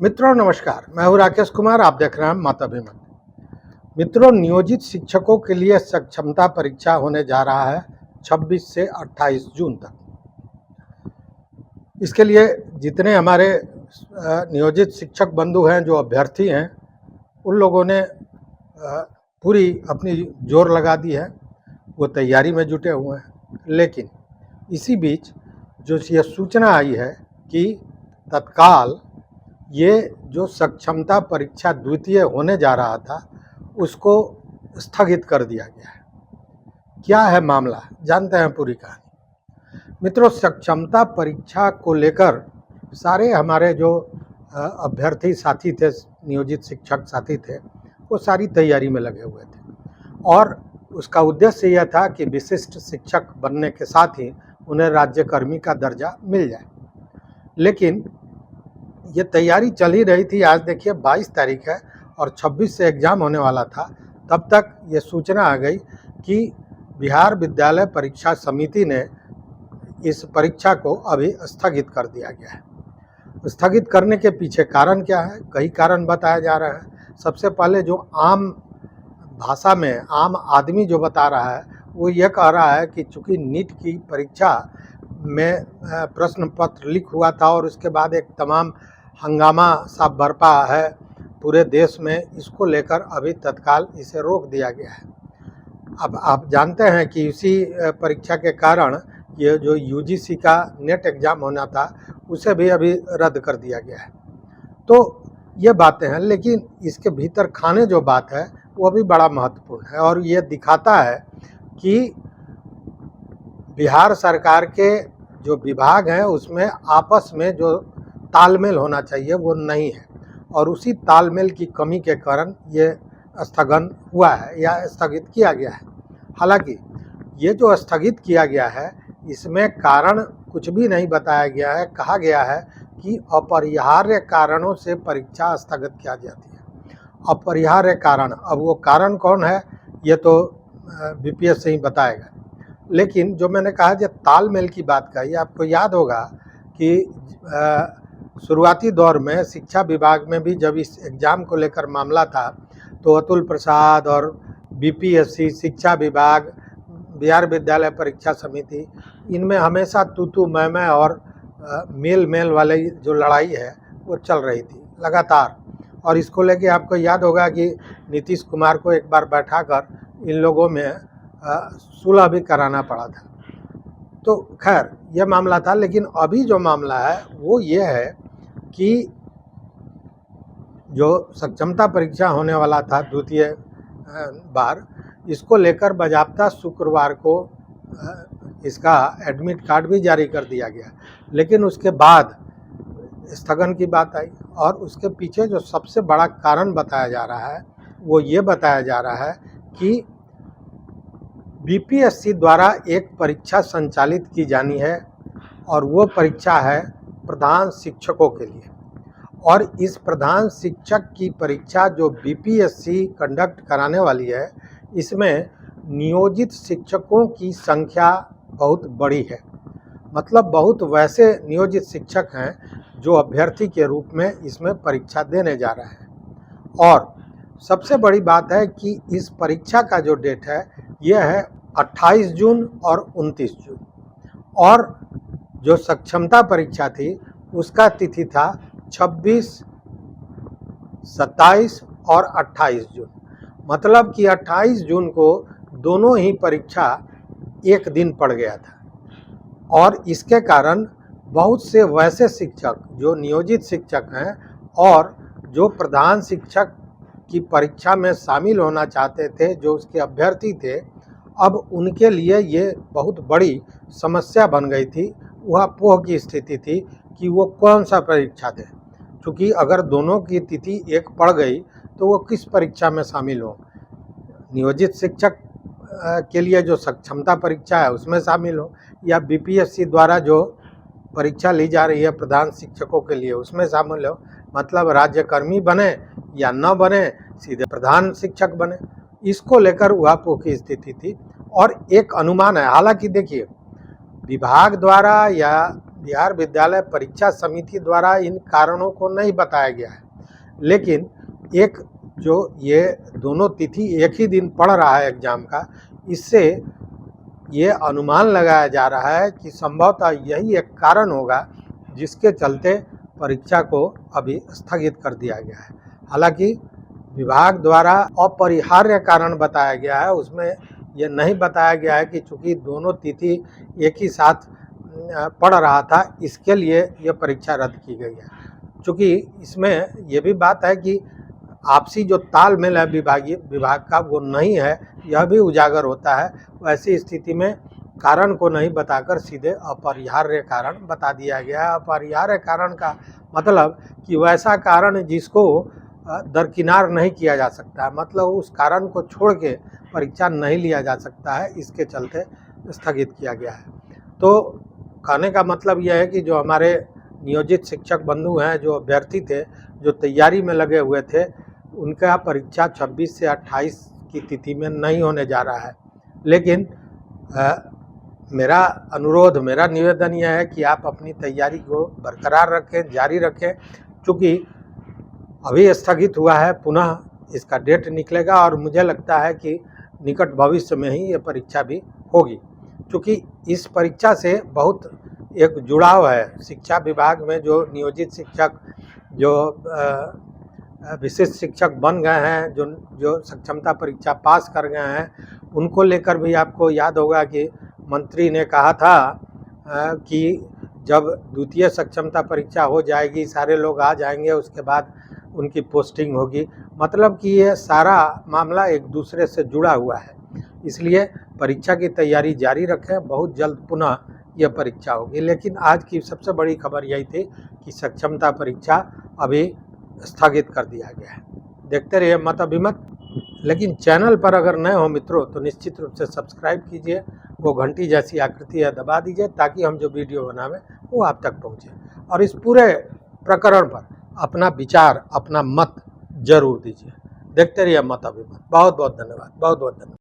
मित्रों नमस्कार, मैं हूं राकेश कुमार। आप देख रहे हैं माताभिमान। मित्रों, नियोजित शिक्षकों के लिए सक्षमता परीक्षा होने जा रहा है 26 से 28 जून तक। इसके लिए जितने हमारे नियोजित शिक्षक बंधु हैं, जो अभ्यर्थी हैं, उन लोगों ने पूरी अपनी जोर लगा दी है, वो तैयारी में जुटे हुए हैं। लेकिन इसी बीच जो ये सूचना आई है कि तत्काल ये जो सक्षमता परीक्षा द्वितीय होने जा रहा था उसको स्थगित कर दिया गया है। क्या है मामला, जानते हैं पूरी कहानी। मित्रों, सक्षमता परीक्षा को लेकर सारे हमारे जो अभ्यर्थी साथी थे, नियोजित शिक्षक साथी थे, वो सारी तैयारी में लगे हुए थे और उसका उद्देश्य यह था कि विशिष्ट शिक्षक बनने के साथ ही उन्हें राज्यकर्मी का दर्जा मिल जाए। लेकिन ये तैयारी चल ही रही थी। आज देखिए 22 तारीख है और 26 से एग्ज़ाम होने वाला था। तब तक ये सूचना आ गई कि बिहार विद्यालय परीक्षा समिति ने इस परीक्षा को अभी स्थगित कर दिया गया है। स्थगित करने के पीछे कारण क्या है? कई कारण बताया जा रहा है। सबसे पहले जो आम भाषा में आम आदमी जो बता रहा है, वो ये कह रहा है कि चूँकि नीट की परीक्षा में प्रश्न पत्र लीक हुआ था और उसके बाद एक तमाम हंगामा सा बरपा है पूरे देश में, इसको लेकर अभी तत्काल इसे रोक दिया गया है। अब आप जानते हैं कि इसी परीक्षा के कारण ये जो यूजीसी का नेट एग्ज़ाम होना था उसे भी अभी रद्द कर दिया गया है। तो ये बातें हैं, लेकिन इसके भीतर खाने जो बात है वो भी बड़ा महत्वपूर्ण है और ये दिखाता है कि बिहार सरकार के जो विभाग हैं उसमें आपस में जो तालमेल होना चाहिए वो नहीं है और उसी तालमेल की कमी के कारण ये स्थगन हुआ है या स्थगित किया गया है। हालांकि ये जो स्थगित किया गया है इसमें कारण कुछ भी नहीं बताया गया है। कहा गया है कि अपरिहार्य कारणों से परीक्षा स्थगित किया जाती है। अपरिहार्य कारण, अब वो कारण कौन है ये तो बीपीएस से ही बताएगा। लेकिन जो मैंने कहा जो तालमेल की बात कही, आपको याद होगा कि शुरुआती दौर में शिक्षा विभाग में भी जब इस एग्ज़ाम को लेकर मामला था तो अतुल प्रसाद और बीपीएससी, शिक्षा विभाग, बिहार विद्यालय परीक्षा समिति, इनमें हमेशा तू मैं और मेल वाले जो लड़ाई है वो चल रही थी लगातार। और इसको लेके आपको याद होगा कि नीतीश कुमार को एक बार बैठाकर इन लोगों में सुलह भी कराना पड़ा था। तो खैर यह मामला था। लेकिन अभी जो मामला है वो ये है कि जो सक्षमता परीक्षा होने वाला था द्वितीय बार, इसको लेकर बाज़ाब्ता शुक्रवार को इसका एडमिट कार्ड भी जारी कर दिया गया। लेकिन उसके बाद स्थगन की बात आई और उसके पीछे जो सबसे बड़ा कारण बताया जा रहा है वो ये बताया जा रहा है कि बीपीएससी द्वारा एक परीक्षा संचालित की जानी है और वो परीक्षा है प्रधान शिक्षकों के लिए। और इस प्रधान शिक्षक की परीक्षा जो बीपीएससी कंडक्ट कराने वाली है, इसमें नियोजित शिक्षकों की संख्या बहुत बड़ी है। मतलब बहुत वैसे नियोजित शिक्षक हैं जो अभ्यर्थी के रूप में इसमें परीक्षा देने जा रहे हैं। और सबसे बड़ी बात है कि इस परीक्षा का जो डेट है यह है 28 जून और 29 जून। और जो सक्षमता परीक्षा थी उसका तिथि था 26, 27 और 28 जून। मतलब कि 28 जून को दोनों ही परीक्षा एक दिन पड़ गया था और इसके कारण बहुत से वैसे शिक्षक जो नियोजित शिक्षक हैं और जो प्रधान शिक्षक की परीक्षा में शामिल होना चाहते थे, जो उसके अभ्यर्थी थे, अब उनके लिए ये बहुत बड़ी समस्या बन गई थी। वह अपोह की स्थिति थी कि वो कौन सा परीक्षा दें, क्योंकि अगर दोनों की तिथि एक पड़ गई तो वो किस परीक्षा में शामिल हो। नियोजित शिक्षक के लिए जो सक्षमता परीक्षा है उसमें शामिल हो या बीपीएससी द्वारा जो परीक्षा ली जा रही है प्रधान शिक्षकों के लिए उसमें शामिल हो। मतलब राज्यकर्मी बने या न बने, सीधे प्रधान शिक्षक बने। इसको लेकर उहापोह की स्थिति थी और एक अनुमान है। हालांकि देखिए, विभाग द्वारा या बिहार विद्यालय परीक्षा समिति द्वारा इन कारणों को नहीं बताया गया है, लेकिन एक जो ये दोनों तिथि एक ही दिन पड़ रहा है एग्ज़ाम का, इससे ये अनुमान लगाया जा रहा है कि संभवतः यही एक कारण होगा जिसके चलते परीक्षा को अभी स्थगित कर दिया गया है। हालांकि विभाग द्वारा अपरिहार्य कारण बताया गया है, उसमें ये नहीं बताया गया है कि चूँकि दोनों तिथि एक ही साथ पड़ रहा था, इसके लिए ये परीक्षा रद्द की गई है। चूँकि इसमें ये भी बात है कि आपसी जो तालमेल है विभाग का वो नहीं है, यह भी उजागर होता है। ऐसी स्थिति में कारण को नहीं बताकर सीधे अपरिहार्य कारण बता दिया गया है। अपरिहार्य कारण का मतलब कि वैसा कारण जिसको दरकिनार नहीं किया जा सकता, मतलब उस कारण को छोड़ के परीक्षा नहीं लिया जा सकता है, इसके चलते स्थगित किया गया है। तो कहने का मतलब यह है कि जो हमारे नियोजित शिक्षक बंधु हैं, जो अभ्यर्थी थे, जो तैयारी में लगे हुए थे, उनका परीक्षा 26 से 28 की तिथि में नहीं होने जा रहा है। लेकिन मेरा अनुरोध, मेरा निवेदन यह है कि आप अपनी तैयारी को बरकरार रखें, जारी रखें। चूँकि अभी स्थगित हुआ है, पुनः इसका डेट निकलेगा और मुझे लगता है कि निकट भविष्य में ही ये परीक्षा भी होगी। चूँकि इस परीक्षा से बहुत एक जुड़ाव है शिक्षा विभाग में। जो नियोजित शिक्षक, जो विशिष्ट शिक्षक बन गए हैं, जो सक्षमता परीक्षा पास कर गए हैं, उनको लेकर भी आपको याद होगा कि मंत्री ने कहा था कि जब द्वितीय सक्षमता परीक्षा हो जाएगी, सारे लोग आ जाएंगे, उसके बाद उनकी पोस्टिंग होगी। मतलब कि ये सारा मामला एक दूसरे से जुड़ा हुआ है। इसलिए परीक्षा की तैयारी जारी रखें, बहुत जल्द पुनः यह परीक्षा होगी। लेकिन आज की सबसे बड़ी खबर यही थी कि सक्षमता परीक्षा अभी स्थगित कर दिया गया है। देखते रहिए मत अभिमत। लेकिन चैनल पर अगर नए हो मित्रों तो निश्चित रूप से सब्सक्राइब कीजिए, वो घंटी जैसी आकृति है दबा दीजिए, ताकि हम जो वीडियो बनावें वो आप तक पहुँचे। और इस पूरे प्रकरण पर अपना विचार, अपना मत जरूर दीजिए। देखते रहिए मत अभिमत। बहुत बहुत धन्यवाद, बहुत बहुत धन्यवाद।